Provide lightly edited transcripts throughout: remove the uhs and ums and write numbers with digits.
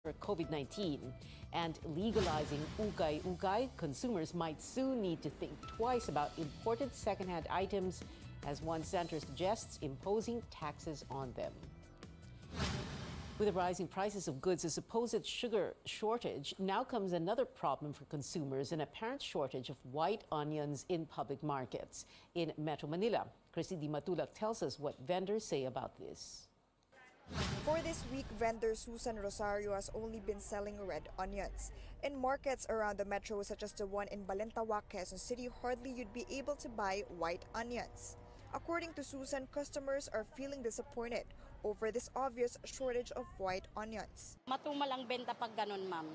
for COVID-19 and legalizing ukay-ukay, consumers might soon need to think twice about imported secondhand items as one center suggests imposing taxes on them. With the rising prices of goods, a supposed sugar shortage, now comes another problem for consumers, an apparent shortage of white onions in public markets. In Metro Manila, Christy Di Matulak tells us what vendors say about this. For this week, vendor Susan Rosario has only been selling red onions. In markets around the metro, such as the one in Balintawak, Quezon City, hardly you'd be able to buy white onions. According to Susan, customers are feeling disappointed over this obvious shortage of white onions. Matumal ang benta pag ganun, ma'am.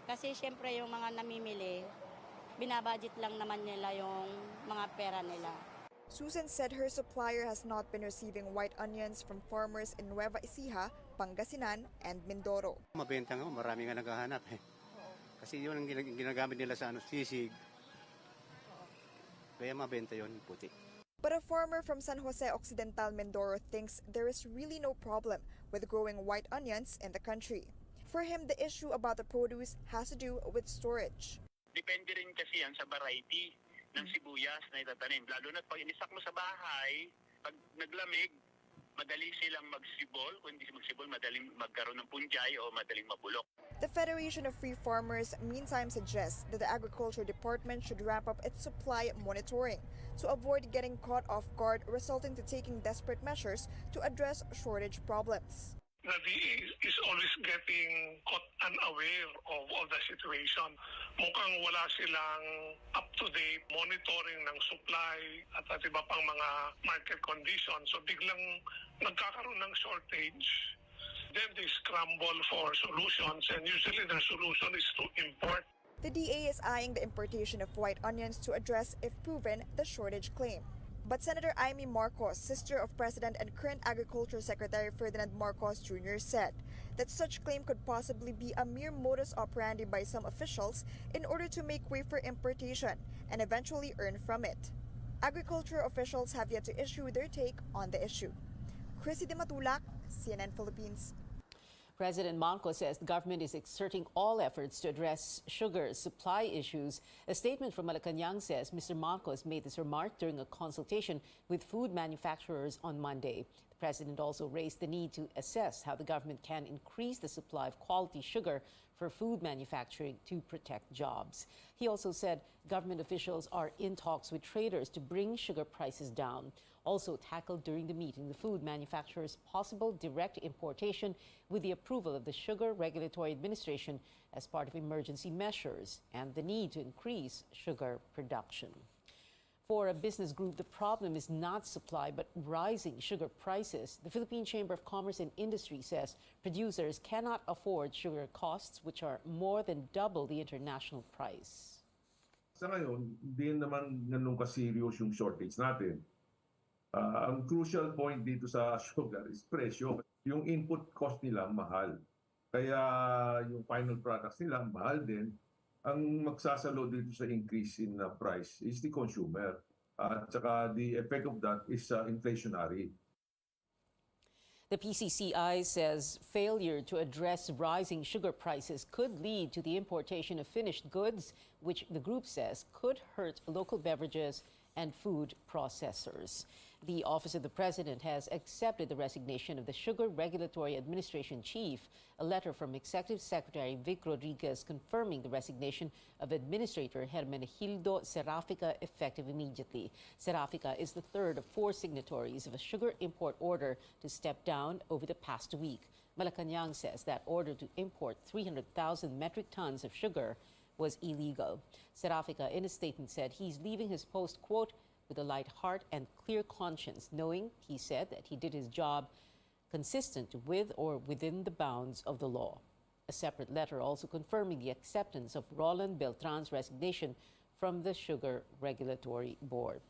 Kasi syempre yung mga namimili, binabudget lang naman nila yung mga pera nila. Susan said her supplier has not been receiving white onions from farmers in Nueva Ecija, Pangasinan, and Mindoro. Mabenta nga, marami nga naghahanap eh. Kasi yun ang ginagamit nila sa sisig. Kaya mabenta yun, puti. But a farmer from San Jose Occidental, Mindoro thinks there is really no problem with growing white onions in the country. For him, the issue about the produce has to do with storage. Depende rin kasi yan sa variety ng sibuyas na itatanim. Lalo na pag inisak mo sa bahay, pag naglamig, madali silang magsibol. Kung hindi magsibol, madaling magkaroon ng punjay o madaling mabulok. The Federation of Free Farmers meantime suggests that the Agriculture Department should ramp up its supply monitoring to avoid getting caught off guard, resulting to taking desperate measures to address shortage problems. The DA is always getting caught unaware of the situation. Mukhang wala silang up-to-date monitoring ng supply at iba pang mga market conditions. So biglang nagkakaroon ng shortage. Then they scramble for solutions, and usually the solution is to import. The DA is eyeing the importation of white onions to address, if proven, the shortage claim. But Senator Amy Marcos, sister of President and current Agriculture Secretary Ferdinand Marcos Jr., said that such claim could possibly be a mere modus operandi by some officials in order to make way for importation and eventually earn from it. Agriculture officials have yet to issue their take on the issue. Christy Di Matulak, CNN Philippines. President Marcos says the government is exerting all efforts to address sugar supply issues. A statement from Malacanang says Mr. Marcos made this remark during a consultation with food manufacturers on Monday. The president also raised the need to assess how the government can increase the supply of quality sugar for food manufacturing to protect jobs. He also said government officials are in talks with traders to bring sugar prices down. Also tackled during the meeting, the food manufacturers' possible direct importation with the approval of the Sugar Regulatory Administration as part of emergency measures and the need to increase sugar production. For a business group, the problem is not supply but rising sugar prices. The Philippine Chamber of Commerce and Industry says producers cannot afford sugar costs which are more than double the international price. Sa ngayon, hindi naman ganun ka-serious yung shortage natin. Ang crucial point dito sa sugar is presyo. Yung input cost nila mahal. Kaya yung final products nila mahal din. Ang magsasalo dito sa increase in price is the consumer. At saka the effect of that is inflationary. The PCCI says failure to address rising sugar prices could lead to the importation of finished goods, which the group says could hurt local beverages and food processors. The Office of the President has accepted the resignation of the Sugar Regulatory Administration Chief. A letter from Executive Secretary Vic Rodriguez confirming the resignation of Administrator Hermenegildo Serafica effective immediately. Serafica is the third of 4 signatories of a sugar import order to step down over the past week. Malacanang says that order to import 300,000 metric tons of sugar was illegal. Serafica, in a statement, said he's leaving his post, quote, with a light heart and clear conscience, knowing, he said, that he did his job consistent with or within the bounds of the law. A separate letter also confirming the acceptance of Roland Beltran's resignation from the Sugar Regulatory Board.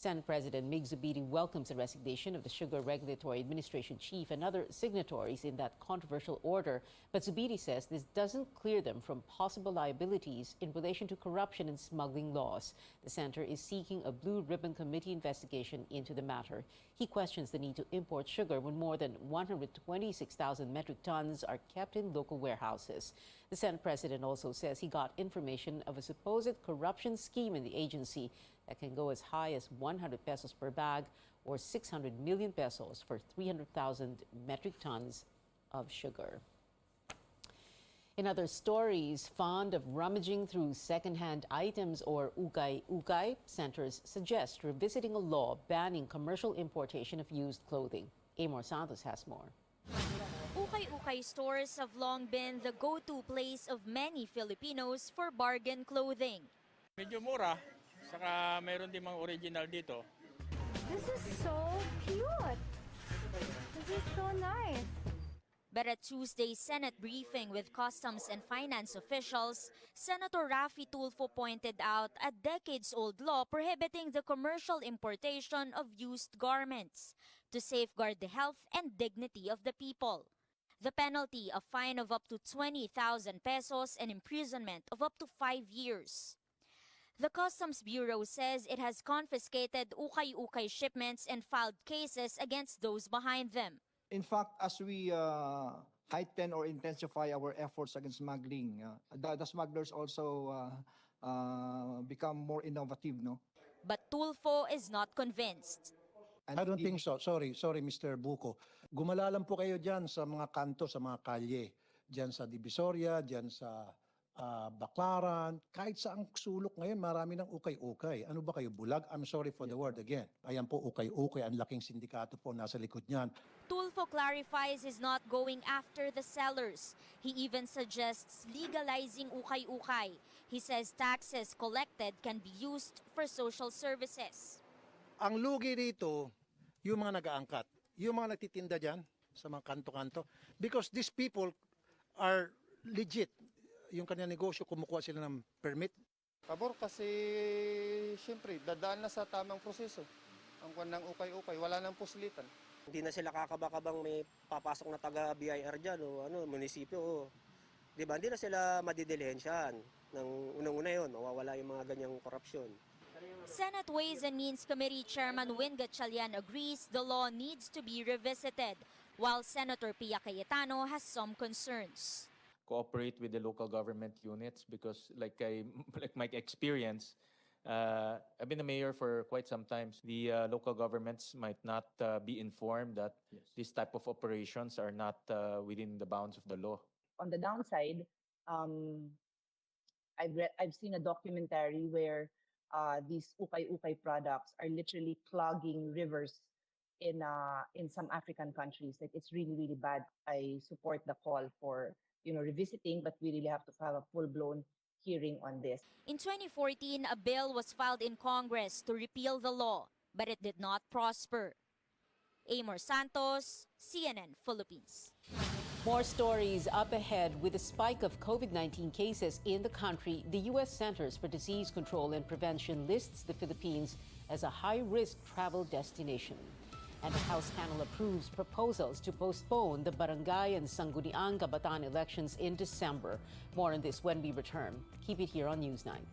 Senate President Mig Zubiri welcomes the resignation of the Sugar Regulatory Administration chief and other signatories in that controversial order, but Zubiri says this doesn't clear them from possible liabilities in relation to corruption and smuggling laws. The center is seeking a Blue Ribbon Committee investigation into the matter. He questions the need to import sugar when more than 126,000 metric tons are kept in local warehouses. The Senate President also says he got information of a supposed corruption scheme in the agency that can go as high as 100 pesos per bag or 600 million pesos for 300,000 metric tons of sugar. In other stories, fond of rummaging through second-hand items or ukay-ukay, centers suggest revisiting a law banning commercial importation of used clothing. Amor Santos has more. Ukay-ukay stores have long been the go-to place of many Filipinos for bargain clothing. Medyo mura, saka mayroon din mga original dito. This is so cute. This is so nice. But at Tuesday's Senate briefing with Customs and Finance officials, Senator Raffy Tulfo pointed out a decades-old law prohibiting the commercial importation of used garments to safeguard the health and dignity of the people. The penalty, a fine of up to 20,000 pesos and imprisonment of up to 5 years. The Customs Bureau says it has confiscated ukay-ukay shipments and filed cases against those behind them. In fact, as we heighten or intensify our efforts against smuggling, the smugglers also become more innovative, no? But Tulfo is not convinced. I don't think so. Sorry, Mr. Buko. Gumala lang po kayo dyan sa mga kanto, sa mga kalye. Dyan sa Divisoria, dyan sa Baclaran. Kahit sa ang sulok ngayon, marami ng ukay-ukay. Ano ba kayo, bulag? I'm sorry for the word again. Ayan po, ukay-ukay. Ang laking sindikato po nasa likod niyan. Tulfo clarifies he's not going after the sellers. He even suggests legalizing ukay-ukay. He says taxes collected can be used for social services. Ang lugi dito, yung mga nag-aangkat, yung mga nagtitinda dyan sa mga kanto-kanto. Because these people are legit. Yung kanyang negosyo, kumukuha sila ng permit. Pabor kasi, siyempre, dadaan na sa tamang proseso. Ang kwan ng ukay-ukay, wala nang puslitan. Hindi na sila kakabakabang may papasok na taga-BIR dyan o munisipyo. Diba? Hindi na sila madidilihensyahan. Unang-una yun, mawawala yung mga ganyang korupsyon. Senate Ways and Means Committee Chairman Win Gatchalian agrees the law needs to be revisited, while Senator Pia Cayetano has some concerns. Cooperate with the local government units because like my experience, I've been a mayor for quite some time. The local governments might not be informed that this type of operations are not within the bounds of the law. On the downside, I've seen a documentary where these ukay-ukay products are literally clogging rivers in some African countries. Like, it's really, really bad. I support the call for revisiting, but we really have to have a full-blown hearing on this. In 2014, a bill was filed in Congress to repeal the law, but it did not prosper. Amor Santos, CNN Philippines. More stories up ahead. With a spike of COVID-19 cases in the country, the U.S. Centers for Disease Control and Prevention lists the Philippines as a high-risk travel destination. And the House panel approves proposals to postpone the Barangay and Sangguniang Kabataan elections in December. More on this when we return. Keep it here on Newsnight.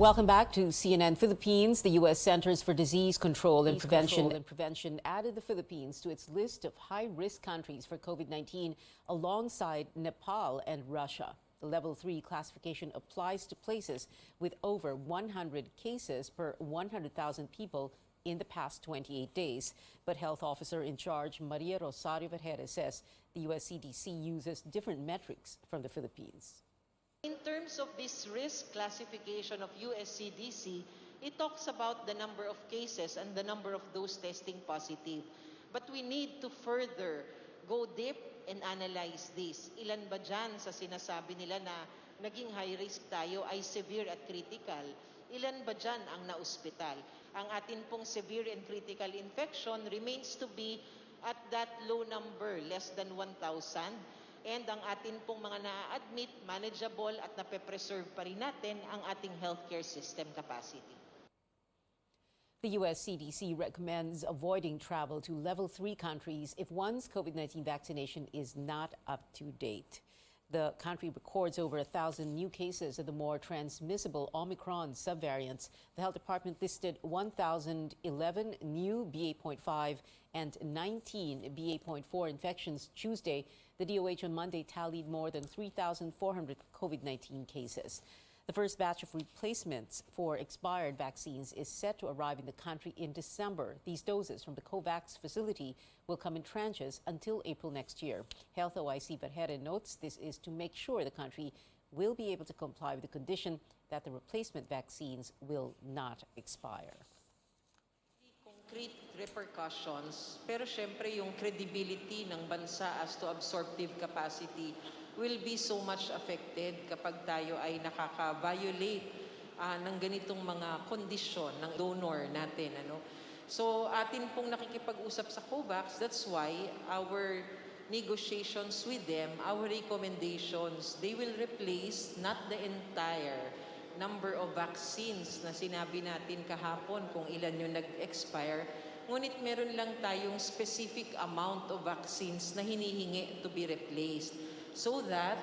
Welcome back to CNN Philippines. The U.S. Centers for Disease Control and Prevention added the Philippines to its list of high-risk countries for COVID-19 alongside Nepal and Russia. The Level 3 classification applies to places with over 100 cases per 100,000 people in the past 28 days. But health officer in charge Maria Rosario Vergere says the U.S. CDC uses different metrics from the Philippines. In terms of this risk classification of USCDC, it talks about the number of cases and the number of those testing positive. But we need to further go deep and analyze this. Ilan ba dyan sa sinasabi nila na naging high risk tayo ay severe at critical? Ilan ba dyan ang na-ospital? Ang atin pong severe and critical infection remains to be at that low number, less than 1,000. And ang atin pong mga na-admit, manageable at nape-preserve pa rin natin ang ating healthcare system capacity. The U.S. CDC recommends avoiding travel to Level 3 countries if one's COVID-19 vaccination is not up to date. The country records over 1,000 new cases of the more transmissible Omicron subvariants. The health department listed 1,011 new BA.5 and 19 BA.4 infections Tuesday. The DOH on Monday tallied more than 3,400 COVID-19 cases. The first batch of replacements for expired vaccines is set to arrive in the country in December. These doses from the COVAX facility will come in tranches until April next year. Health OIC Vergere notes this is to make sure the country will be able to comply with the condition that the replacement vaccines will not expire. Concrete repercussions, pero syempre yung credibility ng bansa as to absorptive capacity will be so much affected kapag tayo ay nakaka-violate ng ganitong mga kondisyon ng donor natin. So atin pong nakikipag-usap sa COVAX, that's why our negotiations with them, our recommendations, they will replace not the entire number of vaccines na sinabi natin kahapon kung ilan yung nag-expire, ngunit meron lang tayong specific amount of vaccines na hinihingi to be replaced. So that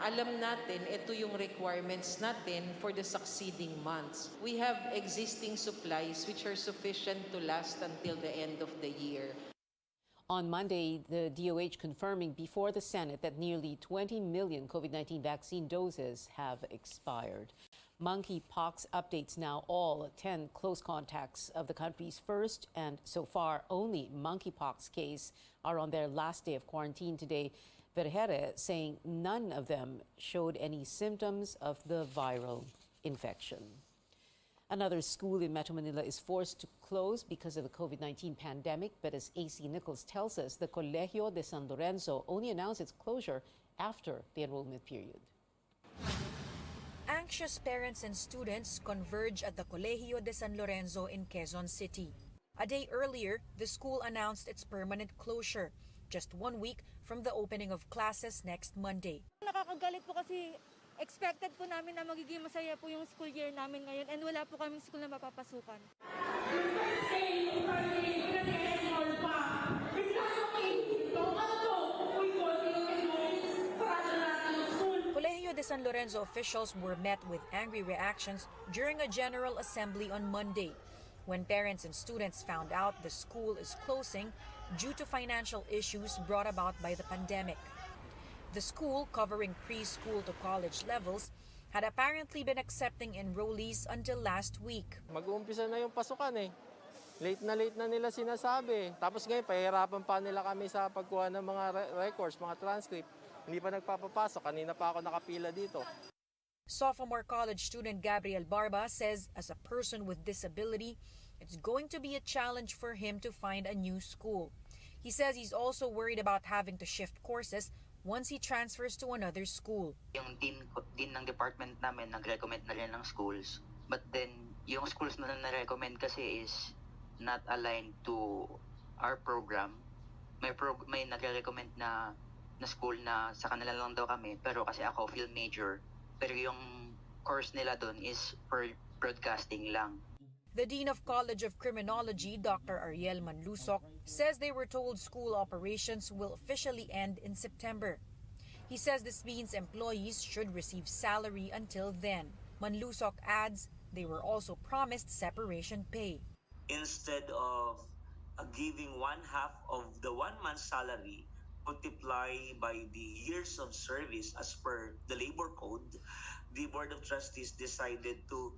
alam natin ito yung requirements natin for the succeeding months. We have existing supplies which are sufficient to last until the end of the year. On Monday, the DOH confirming before the Senate that nearly 20 million COVID-19 vaccine doses have expired. Monkeypox updates now all 10 close contacts of the country's first and so far only monkeypox case are on their last day of quarantine today. Vergere saying none of them showed any symptoms of the viral infection. Another school in Metro Manila is forced to close because of the COVID-19 pandemic, but as AC Nichols tells us, the Colegio de San Lorenzo only announced its closure after the enrollment period. Anxious parents and students converge at the Colegio de San Lorenzo in Quezon City. A day earlier, the school announced its permanent closure, just 1 week from the opening of classes next Monday. Nakakagalit po kasi expected po namin na magiging masaya po yung school year namin ngayon and wala po kaming school na mapapasukan. Colegio de San Lorenzo officials were met with angry reactions during a general assembly on Monday, when parents and students found out the school is closing due to financial issues brought about by the pandemic. The school, covering preschool to college levels, had apparently been accepting enrollees until last week. Mag-uumpisa na yung pasukan eh. Late na nila sinasabi. Tapos ngayon, pahirapan pa nila kami sa pagkuha ng mga records, mga transcript. Hindi pa nagpapapasok. Kanina pa ako nakapila dito. Sophomore college student Gabriel Barba says as a person with disability, it's going to be a challenge for him to find a new school. He says he's also worried about having to shift courses once he transfers to another school. Yung dean ng department namin nag-recommend na rin ng schools. But then, yung schools na na-recommend kasi is not aligned to our program. May nag-recommend na school na sa kanila lang daw kami. Pero kasi ako, film major. Pero yung course nila doon is for broadcasting lang. The Dean of College of Criminology, Dr. Ariel Manlusok, says they were told school operations will officially end in September. He says this means employees should receive salary until then. Manlusok adds they were also promised separation pay. Instead of giving one half of the 1 month salary, multiply by the years of service as per the labor code, the Board of Trustees decided to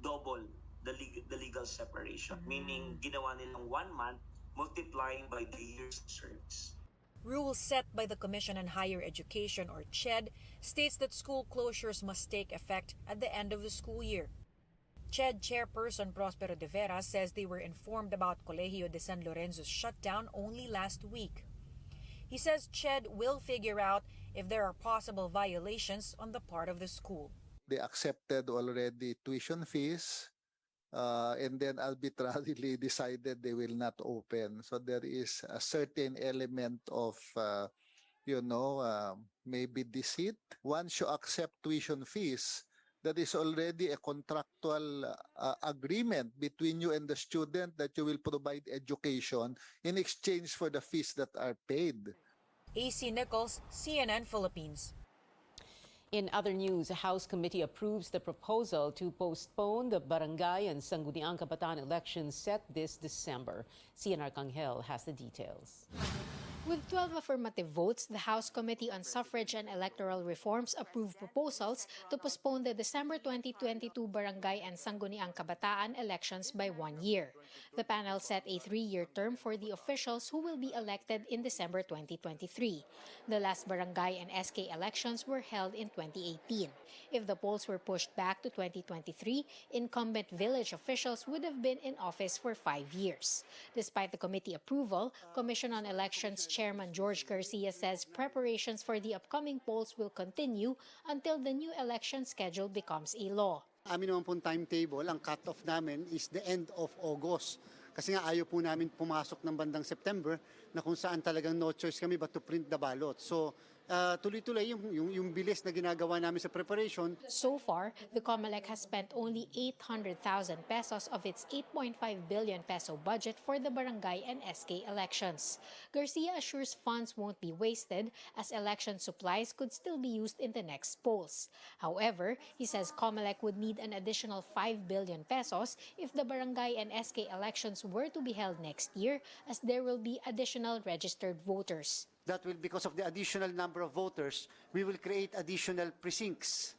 double the legal separation, meaning ginawa nilang 1 month multiplying by the years of service. Rules set by the Commission on Higher Education, or CHED, states that school closures must take effect at the end of the school year. CHED chairperson Prospero de Vera says they were informed about Colegio de San Lorenzo's shutdown only last week. He says CHED will figure out if there are possible violations on the part of the school. They accepted already tuition fees and then arbitrarily decided they will not open. So there is a certain element of, maybe deceit. Once you accept tuition fees, that is already a contractual agreement between you and the student that you will provide education in exchange for the fees that are paid. AC Nichols, CNN Philippines. In other news, a House committee approves the proposal to postpone the Barangay and Sangguniang Kabataan elections set this December. Cian Arcangel has the details. With 12 affirmative votes, the House Committee on Suffrage and Electoral Reforms approved proposals to postpone the December 2022 Barangay and Sangguniang Kabataan elections by 1 year. The panel set a 3-year term for the officials who will be elected in December 2023. The last Barangay and SK elections were held in 2018. If the polls were pushed back to 2023, incumbent village officials would have been in office for 5 years. Despite the committee approval, Commission on Elections Chairman George Garcia says preparations for the upcoming polls will continue until the new election schedule becomes a law. Amin naman pong timetable, ang cut-off namin is the end of August. Kasi nga ayaw po namin pumasok ng bandang September na kung saan talagang no choice kami but to print the ballot. So tuloy-tuloy yung bilis na ginagawa namin sa preparation. So far, the COMELEC has spent only 800,000 pesos of its 8.5 billion peso budget for the barangay and SK elections. Garcia assures funds won't be wasted as election supplies could still be used in the next polls. However, he says COMELEC would need an additional 5 billion pesos if the barangay and SK elections were to be held next year, as there will be additional registered voters. That will, because of the additional number of voters, we will create additional precincts.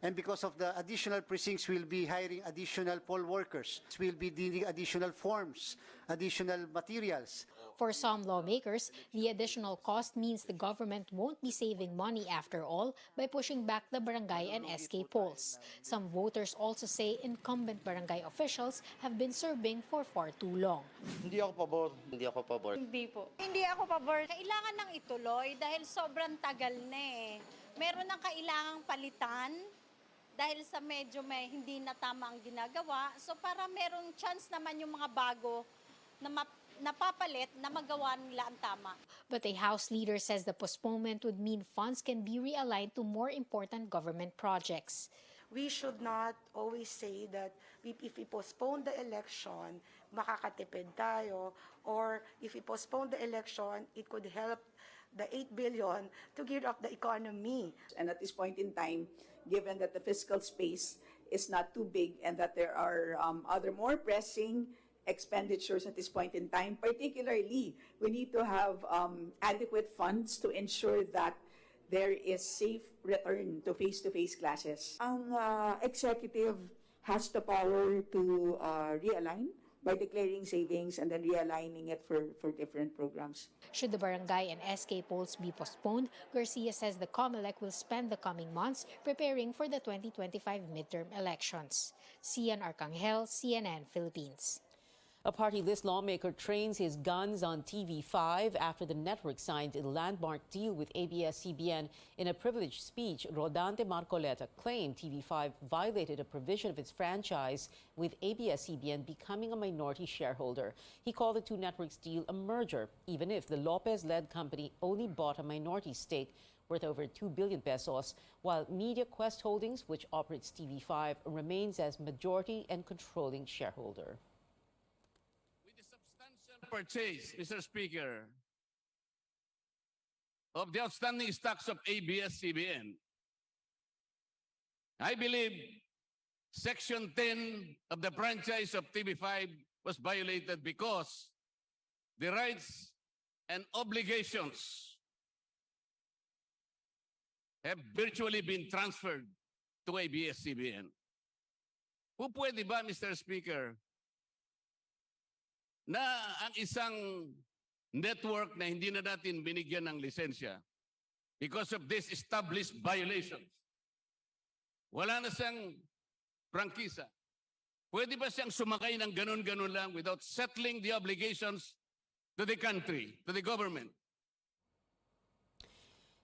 And because of the additional precincts, we'll be hiring additional poll workers. We'll be needing additional forms, additional materials. For some lawmakers, the additional cost means the government won't be saving money after all by pushing back the barangay and SK polls. Some voters also say incumbent barangay officials have been serving for far too long. Hindi ako pabor. Hindi ako pabor. Hindi po. Hindi ako pabor. Kailangan nang ituloy dahil sobrang tagal na eh. Meron nang kailangang palitan dahil sa medyo may hindi na tama ang ginagawa. So para merong chance naman yung mga bago na napapalit na magawa nila ang tama. But a House leader says the postponement would mean funds can be realigned to more important government projects. We should not always say that if we postpone the election, makakatipid tayo, or if we postpone the election, it could help the 8 billion to gear up the economy. And at this point in time, given that the fiscal space is not too big and that there are other more pressing expenditures at this point in time, particularly, we need to have adequate funds to ensure that there is safe return to face-to-face classes. Ang executive has the power to realign by declaring savings and then realigning it for different programs. Should the barangay and SK polls be postponed, Garcia says the COMELEC will spend the coming months preparing for the 2025 midterm elections. Cian Arcangel, CNN Philippines. A party list lawmaker trains his guns on TV5 after the network signed a landmark deal with ABS-CBN. In a privileged speech, Rodante Marcoleta claimed TV5 violated a provision of its franchise, with ABS-CBN becoming a minority shareholder. He called the two networks deal a merger, even if the Lopez-led company only bought a minority stake worth over 2 billion pesos, while Media Quest Holdings, which operates TV5, remains as majority and controlling shareholder. Purchase, Mr. Speaker, of the outstanding stocks of ABS-CBN, I believe Section 10 of the franchise of TV5 was violated because the rights and obligations have virtually been transferred to ABS-CBN. Pwede ba, Mr. Speaker, na ang isang network na hindi na natin binigyan ng lisensya because of this established violations, wala na siyang prangkisa. Pwede ba siyang sumakay ng ganun-ganun lang without settling the obligations to the country, to the government?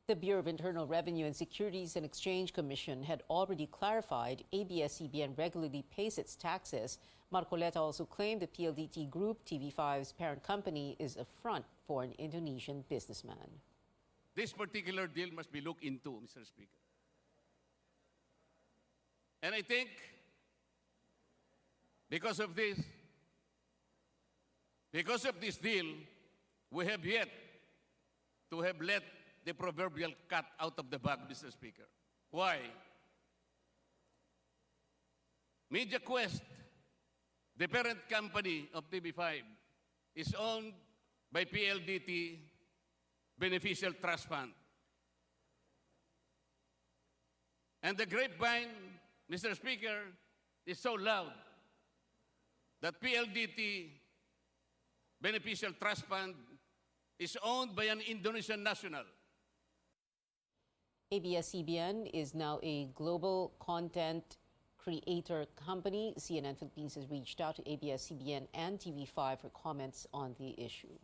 The Bureau of Internal Revenue and Securities and Exchange Commission had already clarified ABS-CBN regularly pays its taxes. Marcoleta also claimed the PLDT Group, TV5's parent company, is a front for an Indonesian businessman. This particular deal must be looked into, Mr. Speaker. And I think because of this deal, we have yet to have let the proverbial cat out of the bag, Mr. Speaker. Why? MediaQuest, the parent company of TV5, is owned by PLDT Beneficial Trust Fund. And the grapevine, Mr. Speaker, is so loud that PLDT Beneficial Trust Fund is owned by an Indonesian national. ABS-CBN is now a global content creator company. CNN Philippines has reached out to ABS-CBN and TV5 for comments on the issue.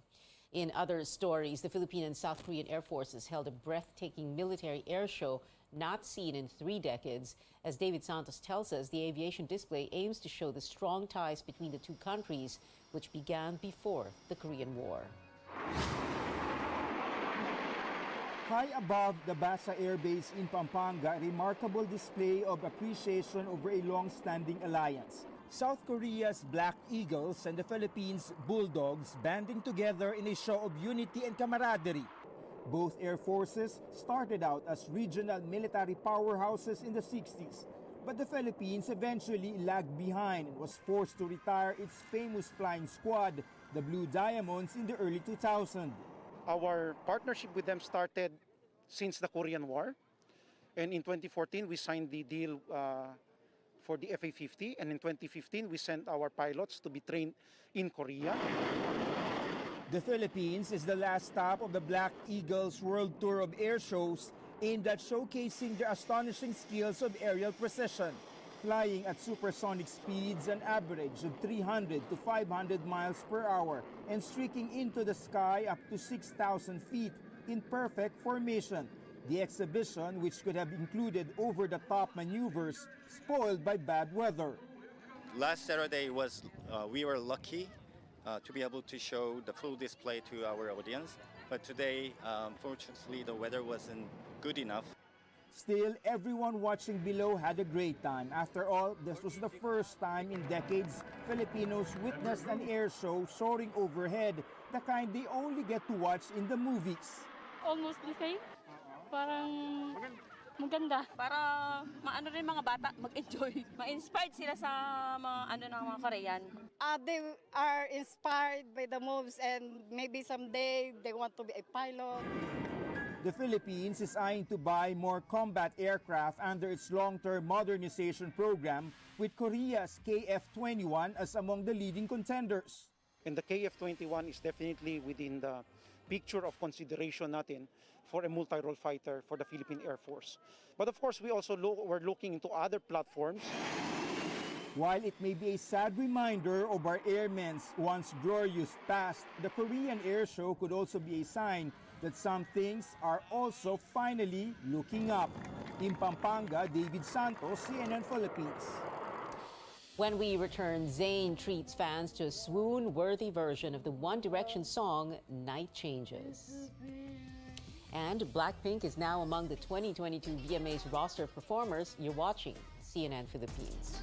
In other stories, the Philippine and South Korean Air Forces held a breathtaking military air show not seen in 3 decades. As David Santos tells us, the aviation display aims to show the strong ties between the two countries, which began before the Korean War. High above the Basa Air Base in Pampanga, a remarkable display of appreciation over a long-standing alliance. South Korea's Black Eagles and the Philippines' Bulldogs banding together in a show of unity and camaraderie. Both air forces started out as regional military powerhouses in the 60s, but the Philippines eventually lagged behind and was forced to retire its famous flying squad, the Blue Diamonds, in the early 2000s. Our partnership with them started since the Korean War, and in 2014 we signed the deal for the FA-50, and in 2015 we sent our pilots to be trained in Korea. The Philippines is the last stop of the Black Eagles World Tour of Air Shows aimed at showcasing their astonishing skills of aerial precision, flying at supersonic speeds an average of 300 to 500 miles per hour and streaking into the sky up to 6,000 feet in perfect formation. The exhibition, which could have included over-the-top maneuvers, spoiled by bad weather. Last Saturday we were lucky to be able to show the full display to our audience, but today, unfortunately, the weather wasn't good enough. Still, everyone watching below had a great time. After all, this was the first time in decades Filipinos witnessed an air show soaring overhead, the kind they only get to watch in the movies. Almost the same. Parang maganda. Para maano rin mga bata mag-enjoy. Ma-inspired sila sa mga ng mga Korean. They are inspired by the moves and maybe someday they want to be a pilot. The Philippines is eyeing to buy more combat aircraft under its long-term modernization program, with Korea's KF-21 as among the leading contenders. And the KF-21 is definitely within the picture of consideration natin for a multi-role fighter for the Philippine Air Force. But of course, we're looking into other platforms. While it may be a sad reminder of our airmen's once glorious past, the Korean Air Show could also be a sign that some things are also finally looking up. In Pampanga, David Santos, CNN Philippines. When we return, Zayn treats fans to a swoon-worthy version of the One Direction song, Night Changes. And Blackpink is now among the 2022 VMA's roster of performers. You're watching CNN Philippines.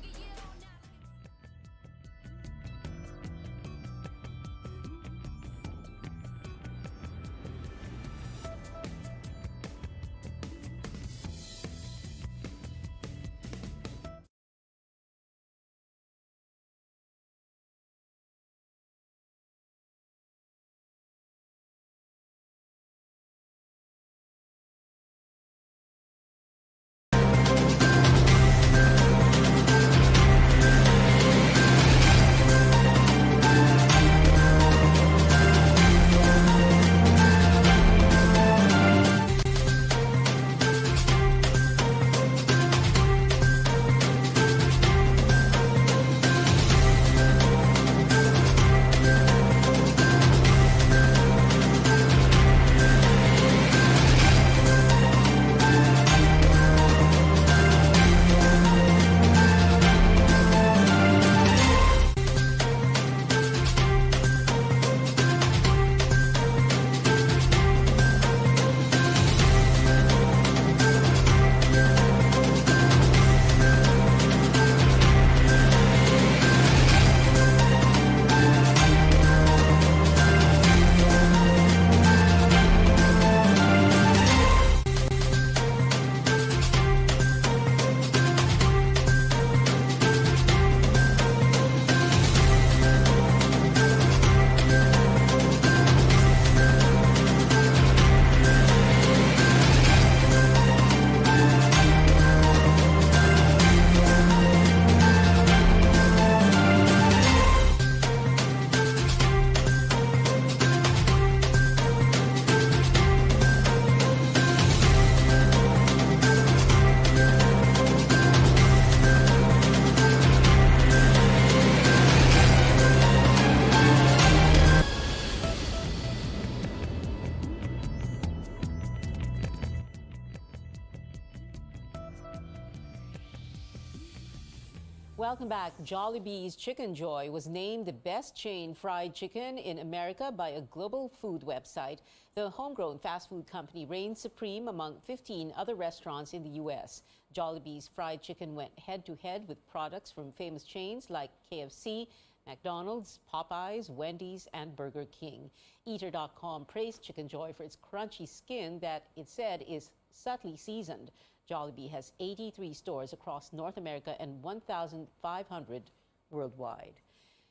Welcome back. Jollibee's Chicken Joy was named the best chain fried chicken in America by a global food website. The homegrown fast food company reigns supreme among 15 other restaurants in the U.S. Jollibee's fried chicken went head-to-head with products from famous chains like KFC, McDonald's, Popeyes, Wendy's, and Burger King. Eater.com praised Chicken Joy for its crunchy skin that it said is subtly seasoned. Jollibee has 83 stores across North America and 1,500 worldwide.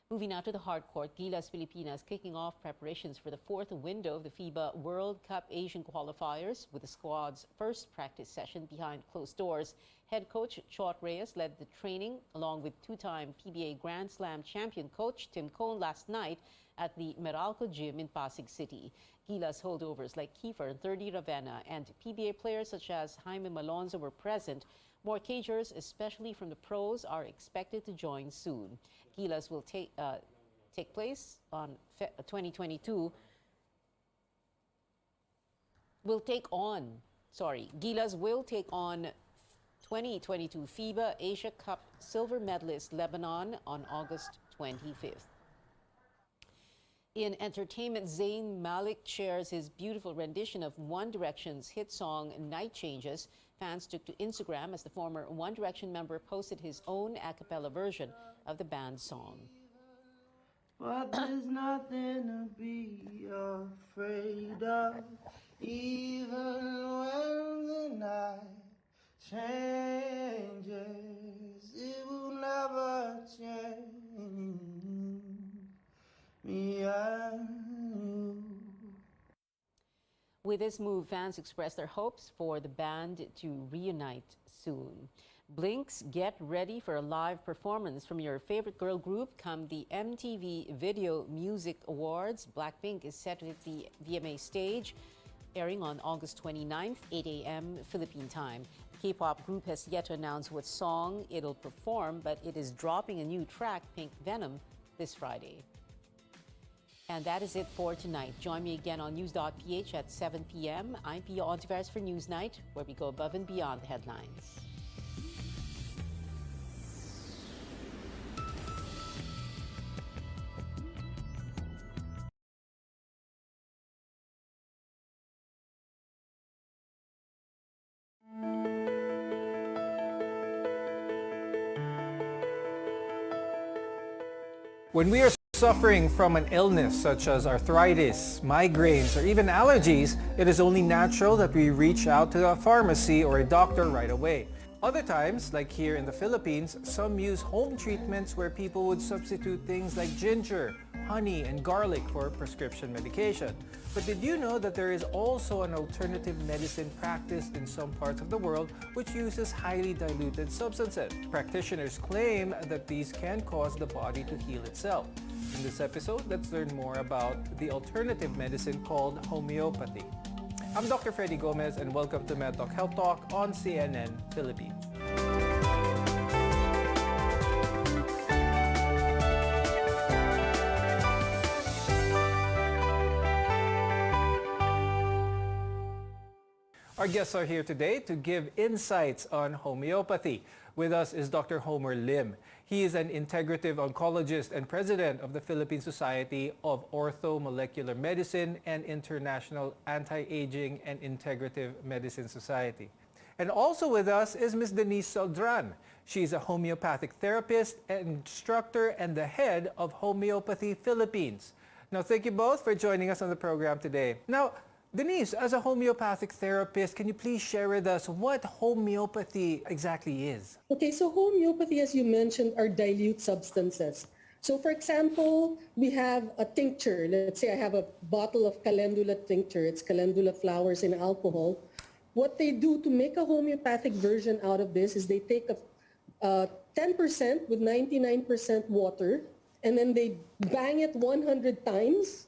Moving now to the hard court, Gilas Pilipinas kicking off preparations for the fourth window of the FIBA World Cup Asian qualifiers with the squad's first practice session behind closed doors. Head coach Chot Reyes led the training along with two-time PBA Grand Slam champion coach Tim Cone last night at the Meralco Gym in Pasig City. Gilas holdovers like Kiefer and 30 Ravenna and PBA players such as Jaime Malonzo were present. More cagers, especially from the pros, are expected to join soon. Gilas will take place on 2022. Gilas will take on 2022 FIBA Asia Cup silver medalist Lebanon on August 25th. In entertainment, Zayn Malik shares his beautiful rendition of One Direction's hit song Night Changes. Fans took to Instagram as the former One Direction member posted his own a cappella version of the band's song. But there's nothing to be afraid of, even when the night changes, it will never change me and you. With this move, fans expressed their hopes for the band to reunite soon. Blinks, get ready for a live performance from your favorite girl group come the MTV Video Music Awards. Blackpink is set to hit the VMA stage, airing on August 29th, 8 a.m. Philippine time. The K-pop group has yet to announce what song it'll perform, but it is dropping a new track, Pink Venom, this Friday. And that is it for tonight. Join me again on News.ph at 7 p.m. I'm Pia Hontiveros for Newsnight, where we go above and beyond the headlines. When we are suffering from an illness such as arthritis, migraines, or even allergies, it is only natural that we reach out to a pharmacy or a doctor right away. Other times, like here in the Philippines, some use home treatments where people would substitute things like ginger, honey, and garlic for prescription medication. But did you know that there is also an alternative medicine practiced in some parts of the world which uses highly diluted substances? Practitioners claim that these can cause the body to heal itself. In this episode, let's learn more about the alternative medicine called homeopathy. I'm Dr. Freddy Gomez and welcome to MedTalk Health Talk on CNN Philippines. Our guests are here today to give insights on homeopathy. With us is Dr. Homer Lim. He is an integrative oncologist and president of the Philippine Society of Orthomolecular Medicine and International Anti-Aging and Integrative Medicine Society. And also with us is Ms. Denise Saldran. She's a homeopathic therapist and instructor and the head of Homeopathy Philippines. Now, thank you both for joining us on the program today. Now, Denise, as a homeopathic therapist, can you please share with us what homeopathy exactly is? Okay, so homeopathy, as you mentioned, are dilute substances. So for example, we have a tincture. Let's say I have a bottle of calendula tincture. It's calendula flowers in alcohol. What they do to make a homeopathic version out of this is they take a 10% with 99% water, and then they bang it 100 times.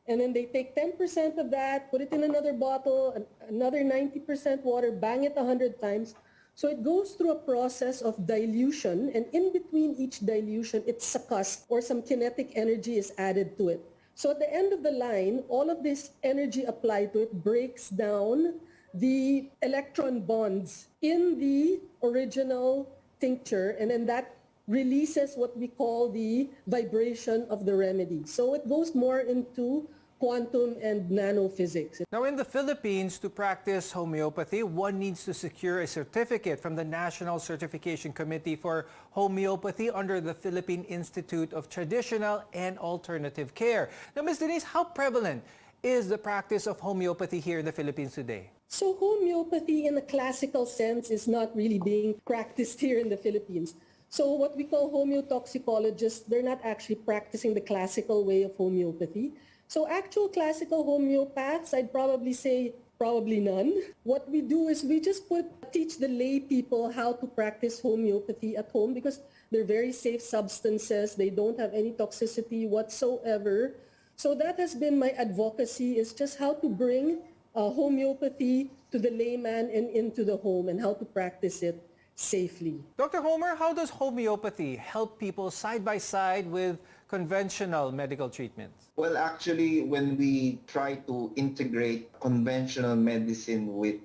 And then they take 10% of that, put it in another bottle, another 90% water, bang it 100 times. So it goes through a process of dilution, and in between each dilution, it's succussed or some kinetic energy is added to it. So at the end of the line, all of this energy applied to it breaks down the electron bonds in the original tincture, and then that releases what we call the vibration of the remedy. So it goes more into quantum and nanophysics. Now, in the Philippines, to practice homeopathy, one needs to secure a certificate from the National Certification Committee for Homeopathy under the Philippine Institute of Traditional and Alternative Care. Now, Ms. Denise, how prevalent is the practice of homeopathy here in the Philippines today? So homeopathy in a classical sense is not really being practiced here in the Philippines. So what we call homeotoxicologists, they're not actually practicing the classical way of homeopathy. So actual classical homeopaths, I'd probably say probably none. What we do is we just teach the lay people how to practice homeopathy at home because they're very safe substances. They don't have any toxicity whatsoever. So that has been my advocacy, is just how to bring homeopathy to the layman and into the home and how to practice it safely. Dr. Homer, how does homeopathy help people side by side with conventional medical treatments? Well, actually, when we try to integrate conventional medicine with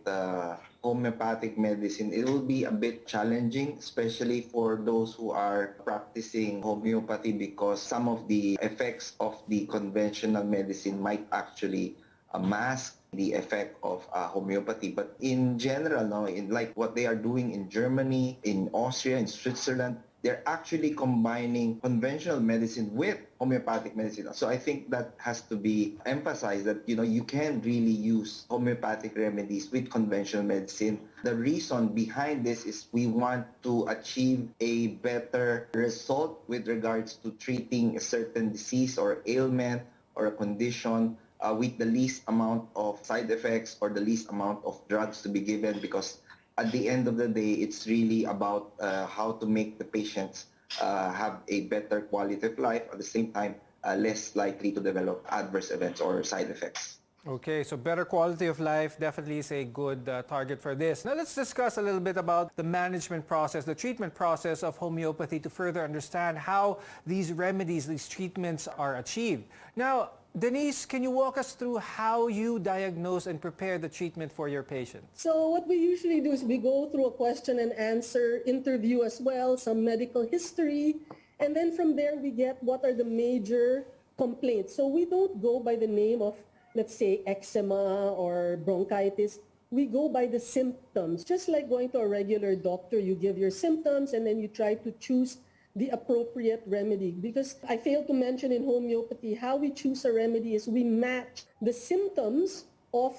homeopathic medicine, it will be a bit challenging, especially for those who are practicing homeopathy, because some of the effects of the conventional medicine might actually mask the effect of homeopathy. But in general, no, in like what they are doing in Germany, in Austria, in Switzerland, they're actually combining conventional medicine with homeopathic medicine. So I think that has to be emphasized, that you can really use homeopathic remedies with conventional medicine. The reason behind this is we want to achieve a better result with regards to treating a certain disease or ailment or a condition with the least amount of side effects or the least amount of drugs to be given, because at the end of the day, it's really about how to make the patients have a better quality of life, at the same time less likely to develop adverse events or side effects. Okay, so better quality of life definitely is a good target for this. Now let's discuss a little bit about the management process, the treatment process of homeopathy, to further understand how these remedies, these treatments are achieved. Now, Denise, can you walk us through how you diagnose and prepare the treatment for your patients? So what we usually do is we go through a question and answer interview as well, some medical history, and then from there we get what are the major complaints. So we don't go by the name of, let's say, eczema or bronchitis. We go by the symptoms. Just like going to a regular doctor, you give your symptoms and then you try to choose the appropriate remedy. Because I failed to mention in homeopathy, how we choose a remedy is we match the symptoms of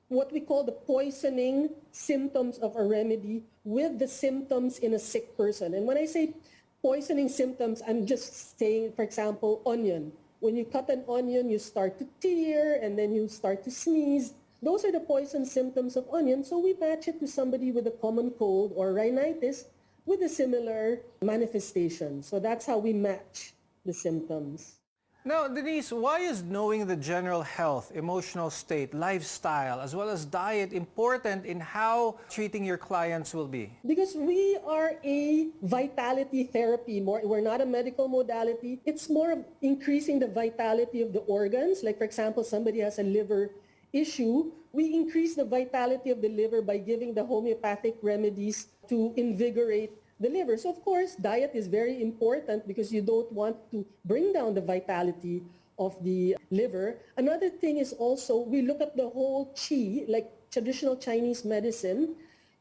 what we call the poisoning symptoms of a remedy with the symptoms in a sick person. And when I say poisoning symptoms, I'm just saying, for example, onion. When you cut an onion, you start to tear and then you start to sneeze. Those are the poison symptoms of onion. So we match it to somebody with a common cold or rhinitis with a similar manifestation. So that's how we match the symptoms. Now, Denise, why is knowing the general health, emotional state, lifestyle, as well as diet important in how treating your clients will be? Because we are a vitality therapy. We're not a medical modality. It's more of increasing the vitality of the organs. Like, for example, somebody has a liver issue. We increase the vitality of the liver by giving the homeopathic remedies to invigorate the liver. So of course, diet is very important because you don't want to bring down the vitality of the liver. Another thing is also, we look at the whole qi, like traditional Chinese medicine.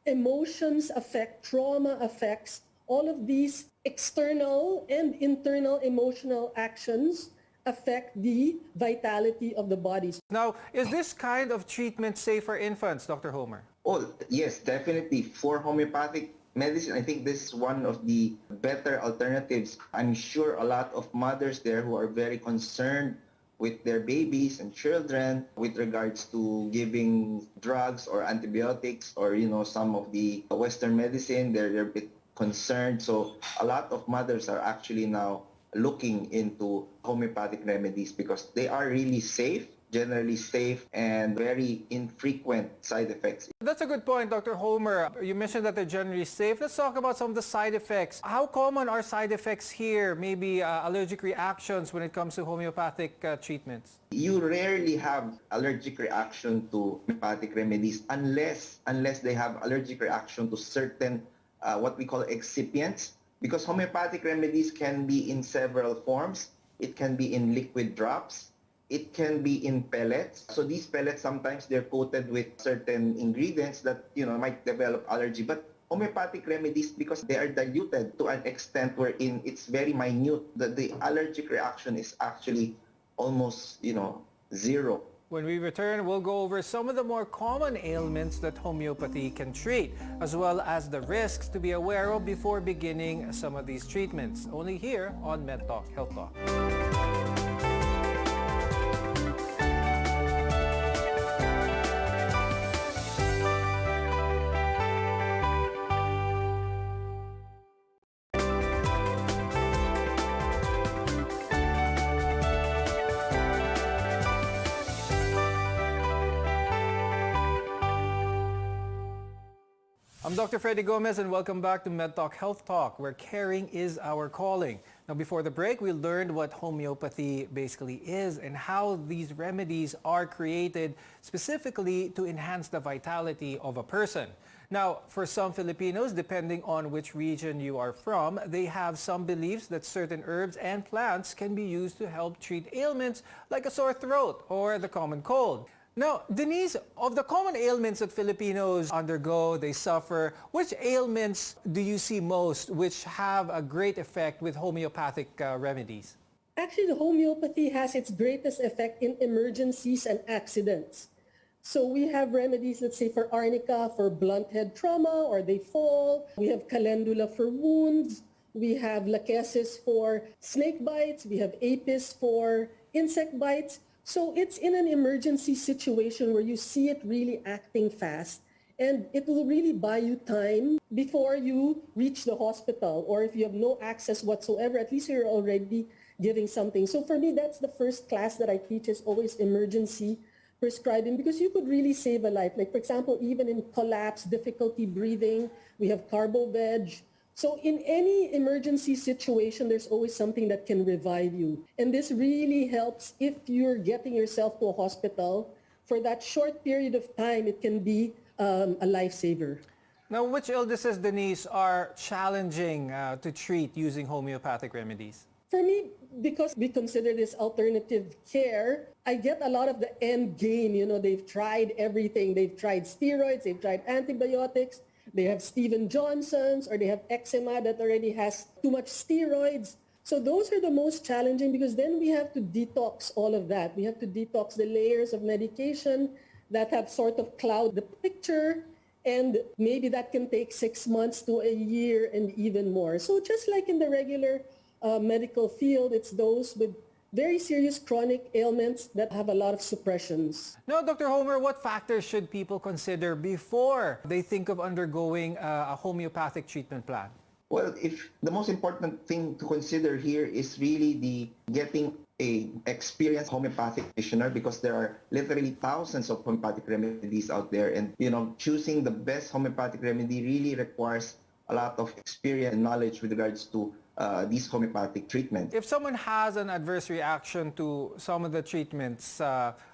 Emotions affect, trauma affects, all of these external and internal emotional actions affect the vitality of the body. Now, is this kind of treatment safe for infants, Dr. Homer? Oh, yes, definitely. For homeopathic medicine, I think this is one of the better alternatives. I'm sure a lot of mothers there who are very concerned with their babies and children with regards to giving drugs or antibiotics or, some of the Western medicine, they're a bit concerned. So a lot of mothers are actually now looking into homeopathic remedies because they are really safe, generally safe, and very infrequent side effects. That's a good point, Dr. Homer. You mentioned that they're generally safe. Let's talk about some of the side effects. How common are side effects here? Maybe allergic reactions when it comes to homeopathic treatments? You rarely have allergic reaction to homeopathic remedies unless they have allergic reaction to certain what we call excipients. because homeopathic remedies can be in several forms. It can be in liquid drops. It can be in pellets. So these pellets, sometimes they're coated with certain ingredients that, might develop allergy. But homeopathic remedies, because they are diluted to an extent wherein it's very minute, that the allergic reaction is actually almost, zero. When we return, we'll go over some of the more common ailments that homeopathy can treat, as well as the risks to be aware of before beginning some of these treatments. Only here on MedTalk Health Talk. I'm Dr. Freddy Gomez and welcome back to MedTalk Health Talk, where caring is our calling. Now, before the break, we learned what homeopathy basically is and how these remedies are created specifically to enhance the vitality of a person. Now, for some Filipinos, depending on which region you are from, they have some beliefs that certain herbs and plants can be used to help treat ailments like a sore throat or the common cold. Now, Denise, of the common ailments that Filipinos undergo, they suffer, which ailments do you see most which have a great effect with homeopathic remedies? Actually, the homeopathy has its greatest effect in emergencies and accidents. So we have remedies, let's say for arnica, for blunt head trauma, or they fall. We have calendula for wounds. We have lachesis for snake bites. We have apis for insect bites. So it's in an emergency situation where you see it really acting fast, and it will really buy you time before you reach the hospital, or if you have no access whatsoever, at least you're already giving something. So for me, that's the first class that I teach, is always emergency prescribing, because you could really save a life. Like, for example, even in collapse, difficulty breathing, we have carbo-veg. So in any emergency situation, there's always something that can revive you. And this really helps if you're getting yourself to a hospital. For that short period of time, it can be a lifesaver. Now, which illnesses, Denise, are challenging to treat using homeopathic remedies? For me, because we consider this alternative care, I get a lot of the end game. They've tried everything. They've tried steroids, they've tried antibiotics. They have Steven Johnson's, or they have eczema that already has too much steroids. So those are the most challenging, because then we have to detox all of that. We have to detox the layers of medication that have sort of cloud the picture, and maybe that can take 6 months to a year and even more. So just like in the regular medical field, it's those with very serious chronic ailments that have a lot of suppressions. Now, Dr. Homer, what factors should people consider before they think of undergoing a homeopathic treatment plan? Well, if the most important thing to consider here is really getting a experienced homeopathic practitioner, because there are literally thousands of homeopathic remedies out there, and choosing the best homeopathic remedy really requires a lot of experience and knowledge with regards to these homeopathic treatments. If someone has an adverse reaction to some of the treatments,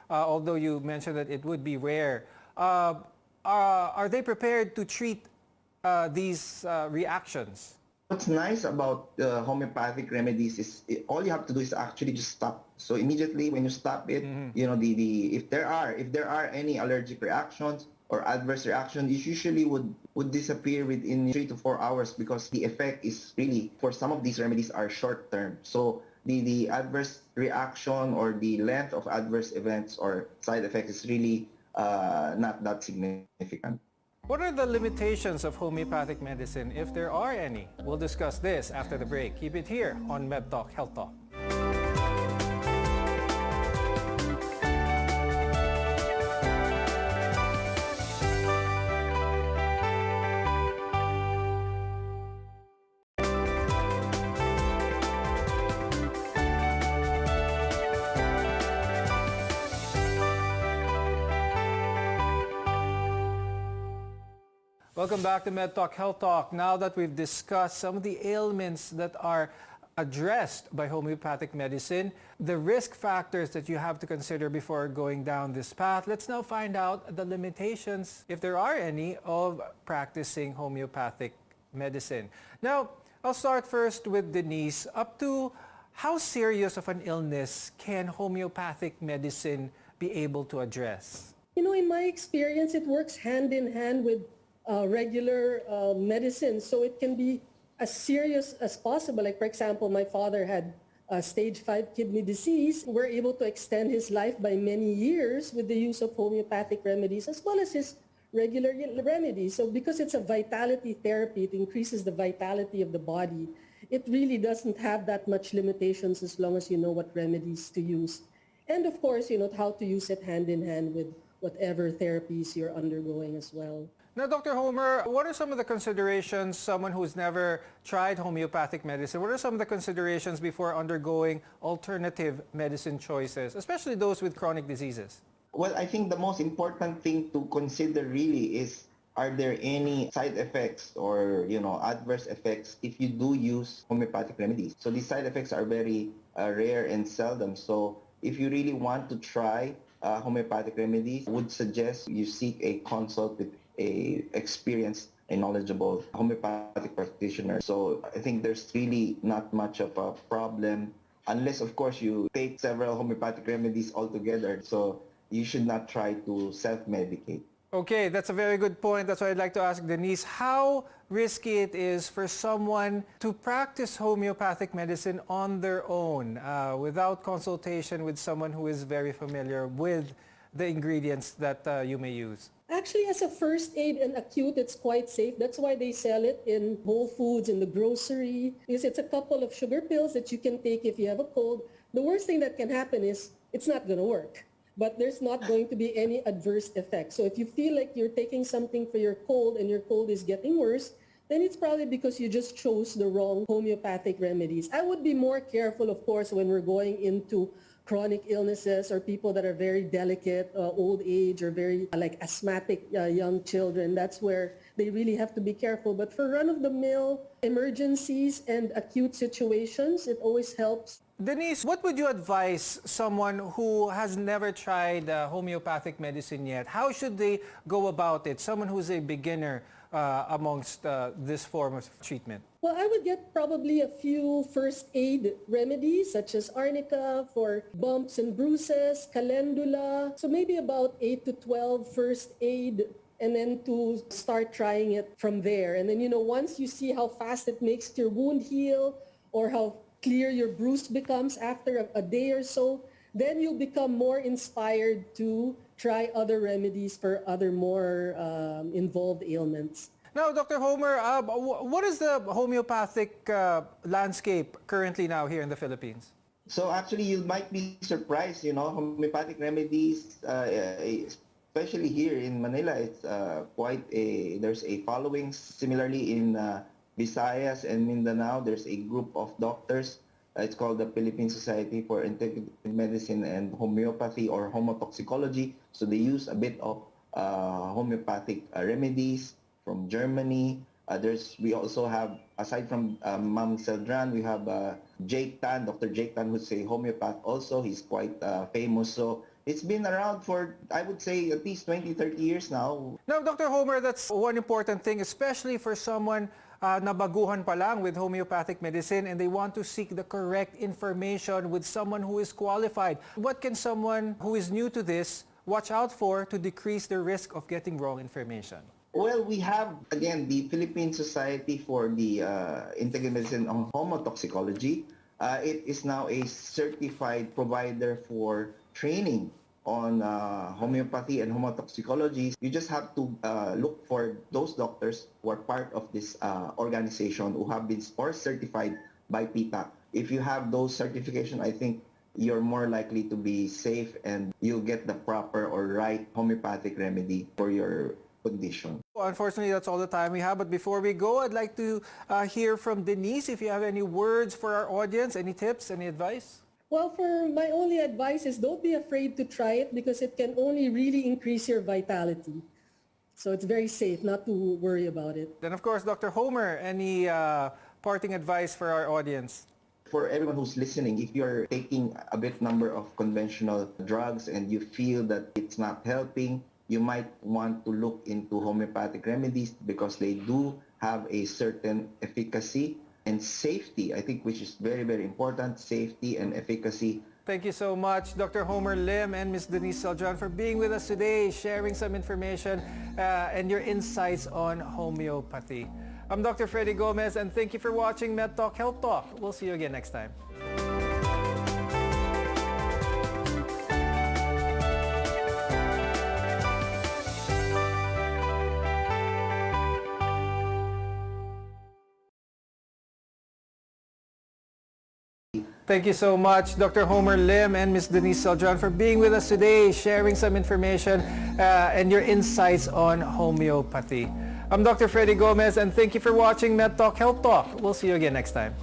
although you mentioned that it would be rare, are they prepared to treat these reactions? What's nice about homeopathic remedies is all you have to do is actually just stop. So immediately when you stop it, if there are any allergic reactions or adverse reaction, it usually would disappear within 3 to 4 hours, because the effect is really, for some of these remedies, are short term. So the adverse reaction or the length of adverse events or side effects is really not that significant. What are the limitations of homeopathic medicine, if there are any? We'll discuss this after the break. Keep it here on MedTalk Health Talk. Welcome back to MedTalk Health Talk. Now that we've discussed some of the ailments that are addressed by homeopathic medicine, the risk factors that you have to consider before going down this path, let's now find out the limitations, if there are any, of practicing homeopathic medicine. Now, I'll start first with Denise. Up to how serious of an illness can homeopathic medicine be able to address? You know, in my experience, it works hand in hand with regular medicine. So it can be as serious as possible. Like, for example, my father had stage 5 kidney disease. We're able to extend his life by many years with the use of homeopathic remedies as well as his regular remedies. So because it's a vitality therapy, it increases the vitality of the body. It really doesn't have that much limitations as long as you know what remedies to use. And of course, you know how to use it hand in hand with whatever therapies you're undergoing as well. Now, Dr. Homer, what are some of the considerations, someone who's never tried homeopathic medicine, what are some of the considerations before undergoing alternative medicine choices, especially those with chronic diseases? Well, I think the most important thing to consider really is, are there any side effects or, adverse effects if you do use homeopathic remedies? So these side effects are very rare and seldom. So if you really want to try homeopathic remedies, I would suggest you seek a consult with a experienced and knowledgeable homeopathic practitioner. So I think there's really not much of a problem unless, of course, you take several homeopathic remedies altogether. So you should not try to self-medicate. Okay, that's a very good point. That's why I'd like to ask Denise how risky it is for someone to practice homeopathic medicine on their own without consultation with someone who is very familiar with the ingredients that you may use. Actually, as a first aid and acute, it's quite safe. That's why they sell it in Whole Foods, in the grocery. Because it's a couple of sugar pills that you can take if you have a cold. The worst thing that can happen is it's not going to work. But there's not going to be any adverse effects. So if you feel like you're taking something for your cold and your cold is getting worse, then it's probably because you just chose the wrong homeopathic remedies. I would be more careful, of course, when we're going into chronic illnesses or people that are very delicate, old age, or very asthmatic young children. That's where they really have to be careful. But for run-of-the-mill emergencies and acute situations, it always helps. Denise, what would you advise someone who has never tried homeopathic medicine yet? How should they go about it? Someone who's a beginner amongst this form of treatment. Well, I would get probably a few first aid remedies such as arnica for bumps and bruises, calendula. So maybe about 8 to 12 first aid, and then to start trying it from there. And then, once you see how fast it makes your wound heal or how clear your bruise becomes after a day or so, then you'll become more inspired to try other remedies for other more involved ailments. Now, Dr. Homer, what is the homeopathic landscape currently now here in the Philippines? So actually, you might be surprised, homeopathic remedies, especially here in Manila, it's there's a following. Similarly in Visayas and Mindanao, there's a group of doctors. It's called the Philippine Society for Integrative Medicine and Homeopathy, or homotoxicology. So they use a bit of homeopathic remedies from Germany. We also have, aside from Ma'am Seldran, we have Jake Tan, Dr. Jake Tan, who's a homeopath also. He's quite famous. So it's been around for, I would say, at least 20, 30 years now. Now, Dr. Homer, that's one important thing, especially for someone na baguhan pa lang with homeopathic medicine and they want to seek the correct information with someone who is qualified. What can someone who is new to this watch out for to decrease the risk of getting wrong information? Well, we have, again, the Philippine Society for the Integrative Medicine on Homotoxicology. It is now a certified provider for training on homeopathy and homotoxicology. You just have to look for those doctors who are part of this organization who have been certified by PITA. If you have those certifications, I think you're more likely to be safe and you'll get the proper or right homeopathic remedy for your condition. Unfortunately, that's all the time we have. But before we go, I'd like to hear from Denise. If you have any words for our audience, any tips, any advice? Well, for my only advice is don't be afraid to try it because it can only really increase your vitality. So it's very safe not to worry about it. Then, of course, Dr. Homer, any parting advice for our audience? For everyone who's listening, if you're taking a big number of conventional drugs and you feel that it's not helping, you might want to look into homeopathic remedies because they do have a certain efficacy And safety, I think, which is very, very important, safety and efficacy. Thank you so much, Dr. Homer Lim and Ms. Denise Saljan, for being with us today, sharing some information and your insights on homeopathy. I'm Dr. Freddy Gomez, and thank you for watching Med Talk Health Talk. We'll see you again next time. Thank you so much, Dr. Homer Lim and Ms. Denise Saljan, for being with us today, sharing some information and your insights on homeopathy. I'm Dr. Freddy Gomez, and thank you for watching Med Talk Health Talk. We'll see you again next time.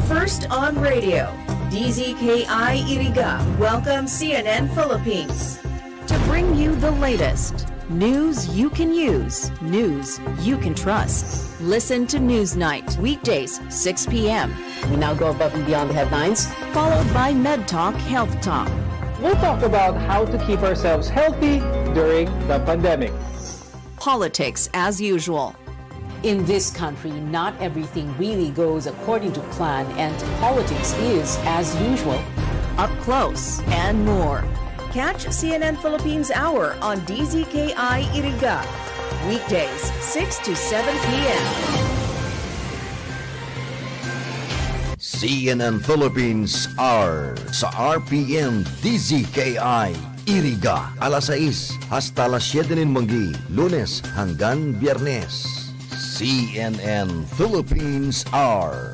First on radio, DZKI-IRIGA welcomes CNN Philippines to bring you the latest news you can use, news you can trust. Listen to Newsnight, weekdays, 6 p.m. We now go above and beyond the headlines, followed by Med Talk Health Talk. We'll talk about how to keep ourselves healthy during the pandemic. Politics as usual. In this country, not everything really goes according to plan, and politics is, as usual, up close and more. Catch CNN Philippines Hour on DZKI-IRIGA. Weekdays, 6 to 7 p.m. CNN Philippines Hour sa RPN DZKI-IRIGA. Alas 6 hasta las 7 ng manggi, Lunes hanggang Biyernes. CNN Philippines Hour.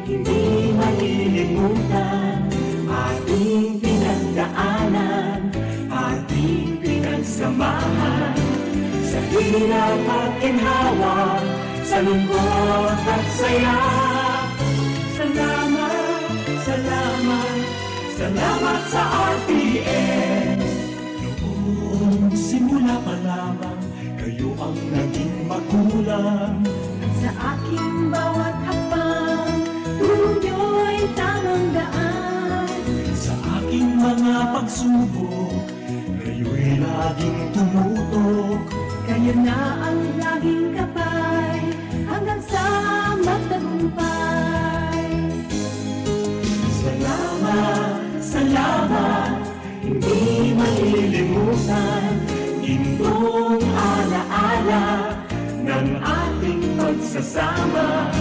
Hindi malilimutan ating pinagdaanan, ating pinagsamahan. Sa hirap at ginhawa, sa lungkot at saya. Salamat, salamat, salamat sa RPN. Noong simula pa lamang, kayo ang naging magulang. Sa aking bawat hakbang, tulong niyo'y tamang daan. Sa aking mga pagsubok, kayo'y laging tumutok. Kayo na ang laging kapay, hanggang sa magtagumpay. Salamat, salamat, hindi malilimutan. Gintong alaala ng ating pagsasama.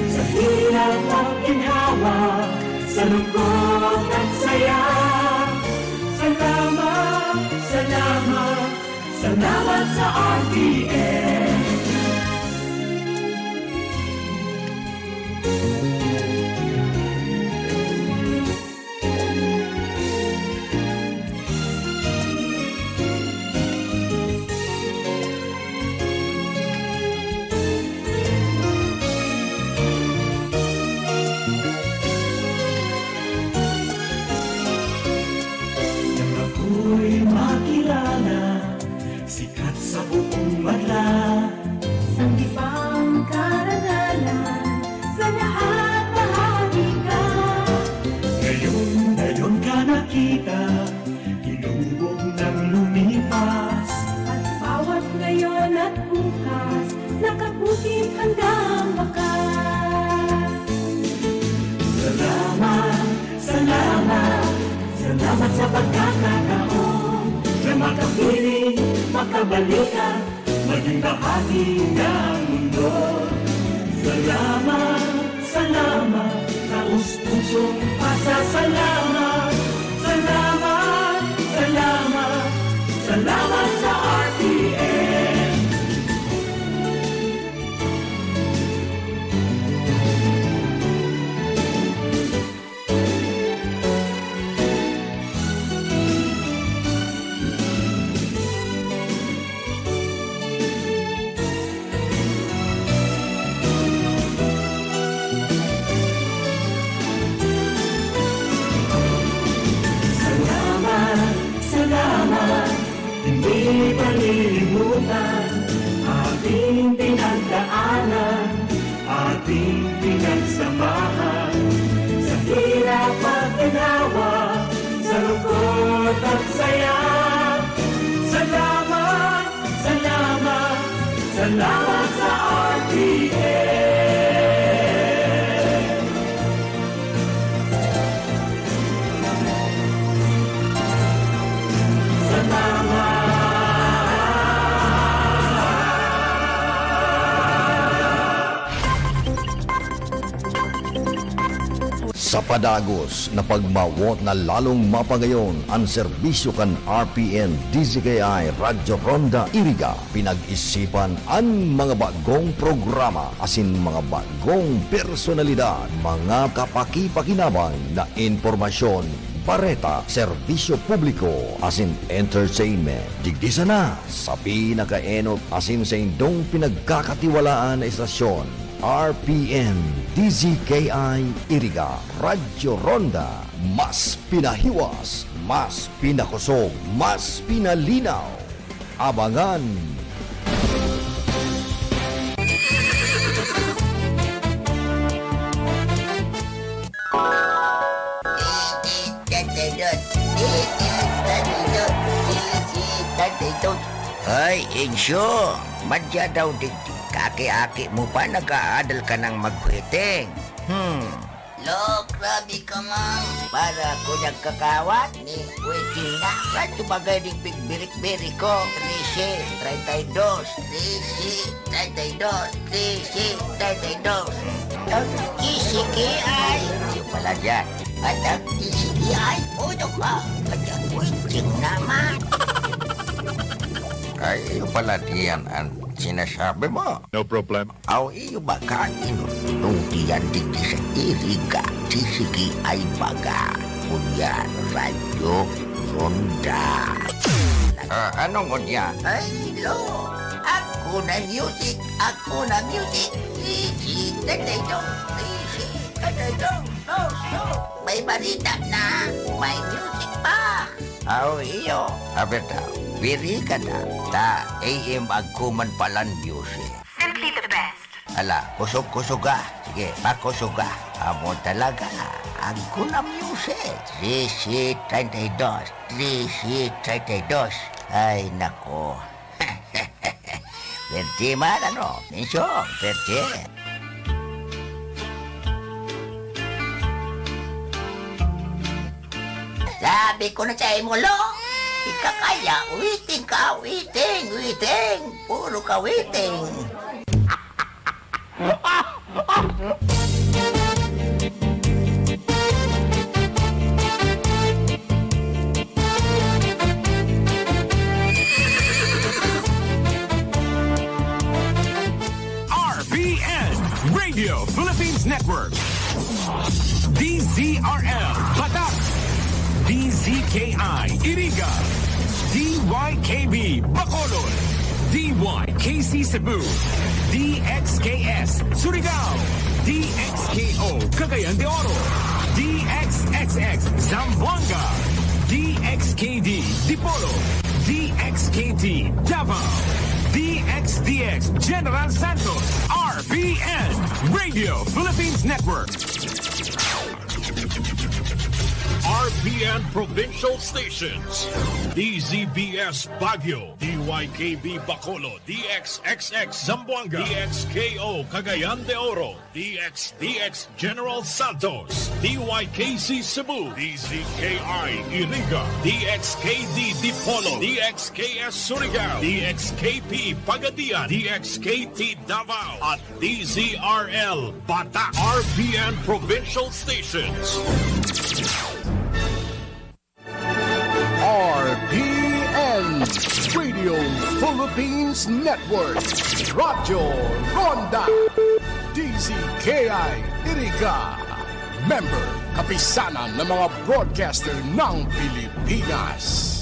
Sa hirap at ginhawa, sa lungkot at saya. Salamat, salamat, salamat sa RPN. Nang ako'y makilala, sikat sa buong madla. Sanggipang karangalan, sa lahat bahagi ka. Ngayon ka nakita, ilubog ng lumipas. At bawat ngayon at bukas, nakabuti hanggang wakas. Salamat, salamat, salamat sa pagkakataon na makapiling, makabalikan, maging bahagi ng mundo. Salamat, salamat, taus-pusong pasasalamat. Salamat, salamat, salamat sa RPN. Salamat, salamat, hindi malilimutan ating pinagdaanan, ating pinagsamahan. Sa hirap at ginawa, sa lungkot at saya. Salamat, salamat, salamat sa RPN. Sa padagos na pagmawot na lalong mapagayon ang serbisyo kan RPN DZKI Radyo Ronda Iriga, pinag-isipan ang mga bagong programa asin mga bagong personalidad, mga kapaki-pakinabang na impormasyon, bareta, serbisyo publiko, asin entertainment. Digdisa na sa pinakaenot asin sa indong pinagkakatiwalaan na istasyon. RPN DZKI-IRIGA Radyo Ronda, mas pinahiwas, mas pinakusog, mas pinalinaw. Abangan! Ay, Insyo, madya daw digdi. Kaki-aki mo pa nag-aadal ka ng magkwiting. Lo, grabe ka, ma'am. Para ko nagkakawat ni Waiting na. Radyo bagay ding pigbirik-birik ko. 13, 32, 13, 32, 13, 32. Ang DZKI. Yung pala dyan. At ang DZKI, uno ka. At ang Waiting naman. Ay, yung pala diyan ang sinasabi mo. No problem. Aw, iyo ba kain? Nung tiyan digdi sa iriga, DZKI-IRIGA. Kunyan, radyo, ronda. Anong kunya? Ay, lo. Ako na music. Easy, tataytong. No. May balita na. May music pa. Aw, iyo. Habi daw. Biri ka na. Ta, AM agkuman palan music. Simply the best. Ala, kusog ka. Sige, pakusog ka. Amo talaga. Agko na music. 332. Ay, nako. Verte man, ano? Nisyong, verte. Sabi ko na sa imo, lo. Ika kaya, witing ka, witing. Puro ka witing. RPN Radio Philippines Network. DZRL Batak. DZKI-IRIGA. DYKB Bacolod. DYKC Cebu. DXKS Surigao. DXKO Cagayan de Oro. DXXX Zamboanga. DXKD Dipolo. DXKT Davao. DXDX General Santos. RPN Radio Philippines Network. RPN Provincial Stations. DZBS Baguio, DYKB Bacolod, DXXX Zamboanga, DXKO Cagayan de Oro, DXDX General Santos, DYKC Cebu, DZKI-IRIGA, DXKD Dipolo, DXKS Surigao, DXKP Pagadian, DXKT Davao, at DZRL Batak. RPN Provincial Stations. RPN Radio Philippines Network, Radyo Ronda, DZKI-IRIGA, member kapisanan ng mga broadcaster ng Pilipinas.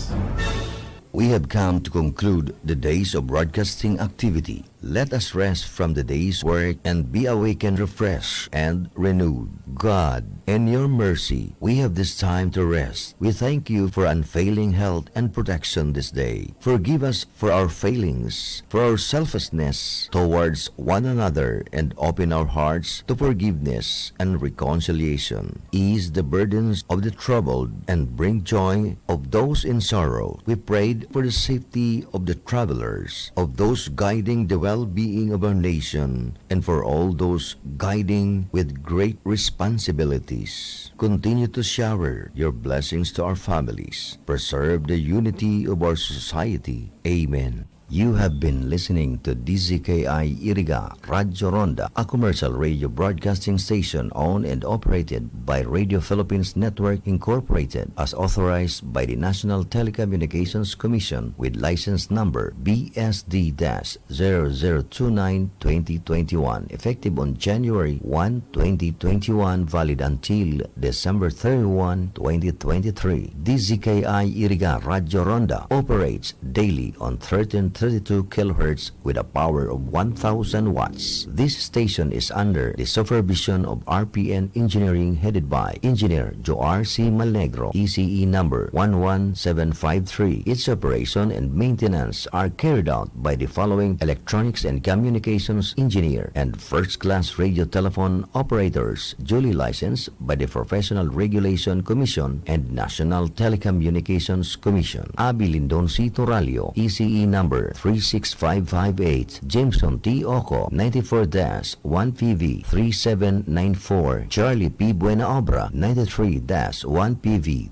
We have come to conclude the days of broadcasting activity. Let us rest from the day's work and be awakened, refreshed, and renewed. God, in your mercy, we have this time to rest. We thank you for unfailing health and protection this day. Forgive us for our failings, for our selfishness towards one another, and open our hearts to forgiveness and reconciliation. Ease the burdens of the troubled and bring joy of those in sorrow. We prayed for the safety of the travelers, of those guiding the well-being of our nation, and for all those guiding with great responsibilities. Continue to shower your blessings to our families. Preserve the unity of our society. Amen. You have been listening to DZKI-IRIGA Radyo Ronda, a commercial radio broadcasting station owned and operated by Radio Philippines Network Incorporated as authorized by the National Telecommunications Commission with license number BSD-0029-2021, effective on January 1, 2021, valid until December 31, 2023. DZKI-IRIGA Radyo Ronda operates daily on 1332 kHz with a power of 1,000 watts. This station is under the supervision of RPN Engineering headed by Engineer Joar C. Malnegro, ECE number 11753. Its operation and maintenance are carried out by the following electronics and communications engineer and first-class radio telephone operators duly licensed by the Professional Regulation Commission and National Telecommunications Commission. Abi Lindon C. Toralio, ECE number 36558, Jameson T. Oco, 94-1PV 3794, Charlie P. Buenaobra, 93-1PV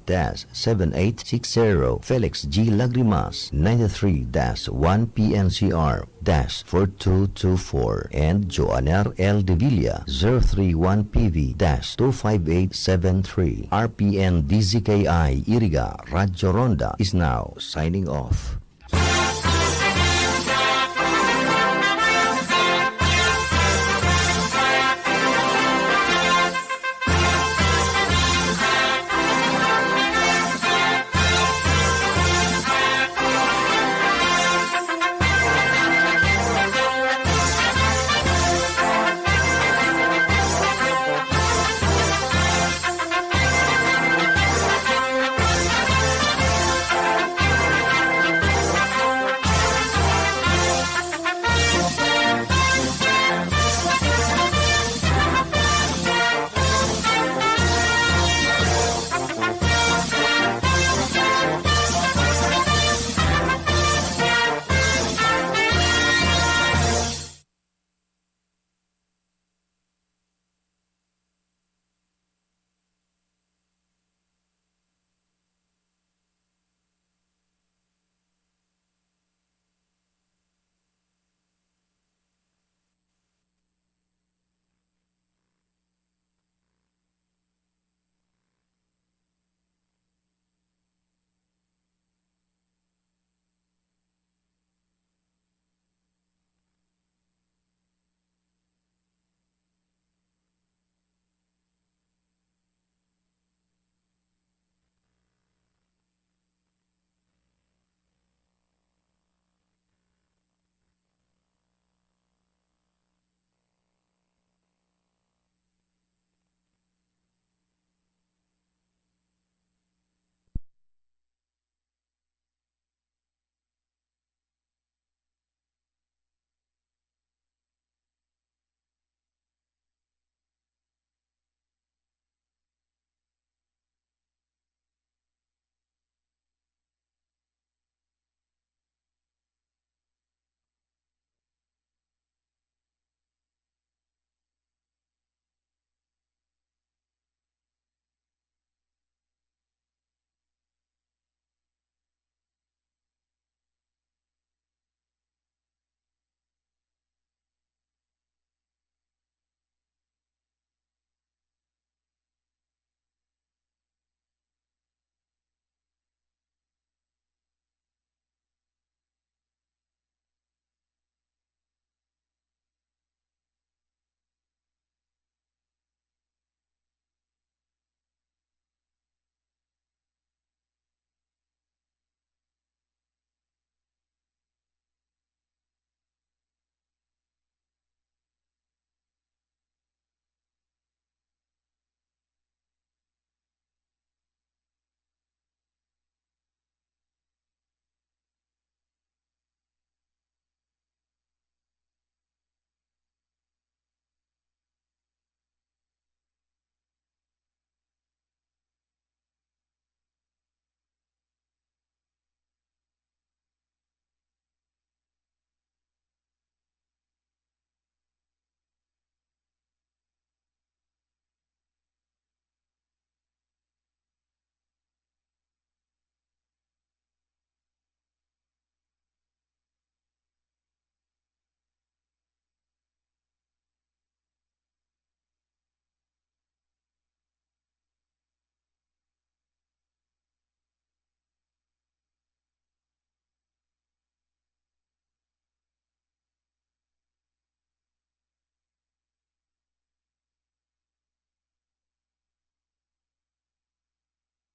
7860, Felix G. Lagrimas, 93-1PNCR 4224, and Joaner L. De Villa, 031PV 25873. RPN DZKI-IRIGA Radyo Ronda is now signing off.